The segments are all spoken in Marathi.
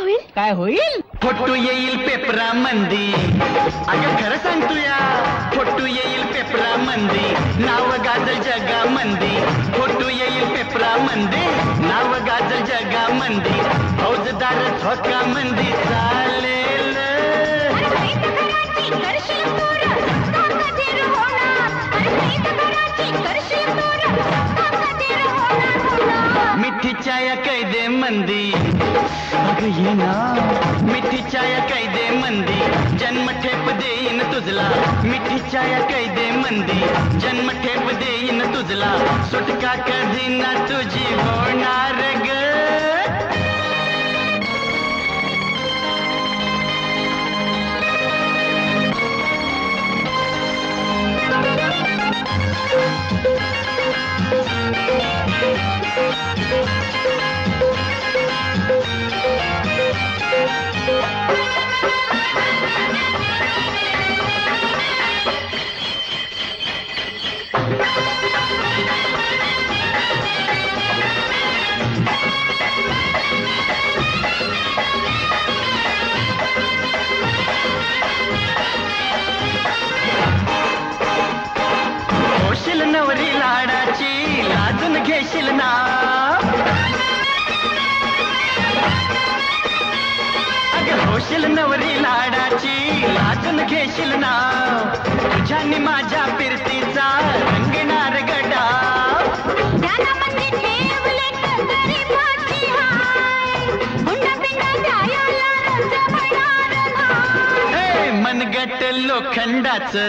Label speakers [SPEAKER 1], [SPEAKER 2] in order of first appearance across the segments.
[SPEAKER 1] होईल?
[SPEAKER 2] काय होईल?
[SPEAKER 3] फोटो येईल पेपरा मंदी, अगं खरं सांगतो या, फोटो येईल पेपरा मंदी, नाव गाजल जगा मंदी, फोटो येईल पेपरा मंदी, नाव गाजल जगा मंदी, फौजदार झोका मंदी चालेल. मिठी चाया कैदे मंदी, अगं ये ना, मिठी चाया कैदे मंदी, जन्म ठेप देईन तुझला, मिठी चाया कैदे मंदी, जन्म ठेप देईन तुझला, सुटका कधी ना तुझी होणार ग. नवरी लाडाची लाजून घेशील ना, अगं होशील नवरी लाडाची लाजून घेशील ना, तुझ्यानी माझ्या फिरतीचा रंगणार गडा. मनगट लोखंडाचं,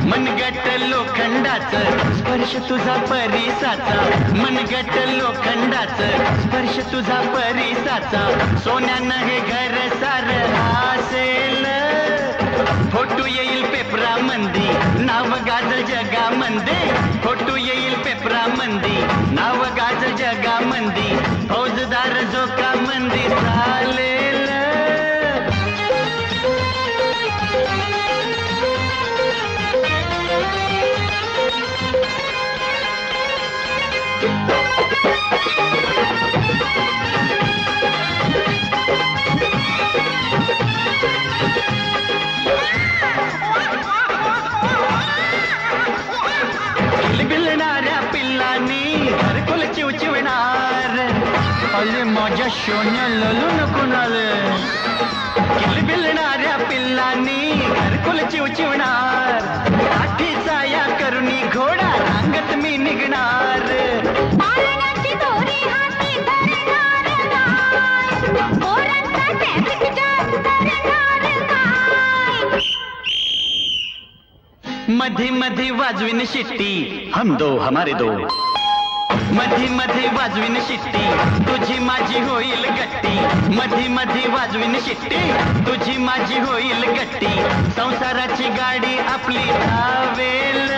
[SPEAKER 3] मनगट लोखंडाचं, स्पर्श तुझा परिसाचा, मनगट लोखंडाचं, स्पर्श तुझा परिसाचा, सोन्यानं हे घर सार असेल. फोटो येईल पेपरा मंदी, नाव गाजल जगा मंदी, फोटो येईल पेपरा मंदी, नाव गाजल जगा मंदी, फौजदार झोका मंदी चालेल. बिलबिलणाऱ्या पिल्लांनी घरकुल चिवचिवणार, अले माझ्या शोन्या ललून कुणाले. किलबिलणाऱ्या पिल्लांनी घरकुल चिवचिवणार, काठीचा या करुणी घोडा रांगत मी निघणार. मधी मधी वाजविन शिट्टी, हम दो हमारे दो, मधी मधी वाजविन शिट्टी, तुझी माझी होईल गट्टी, मधी मधी वाजविन शिट्टी, तुझी माझी होईल गट्टी, संसाराची गाडी आपली धावेल.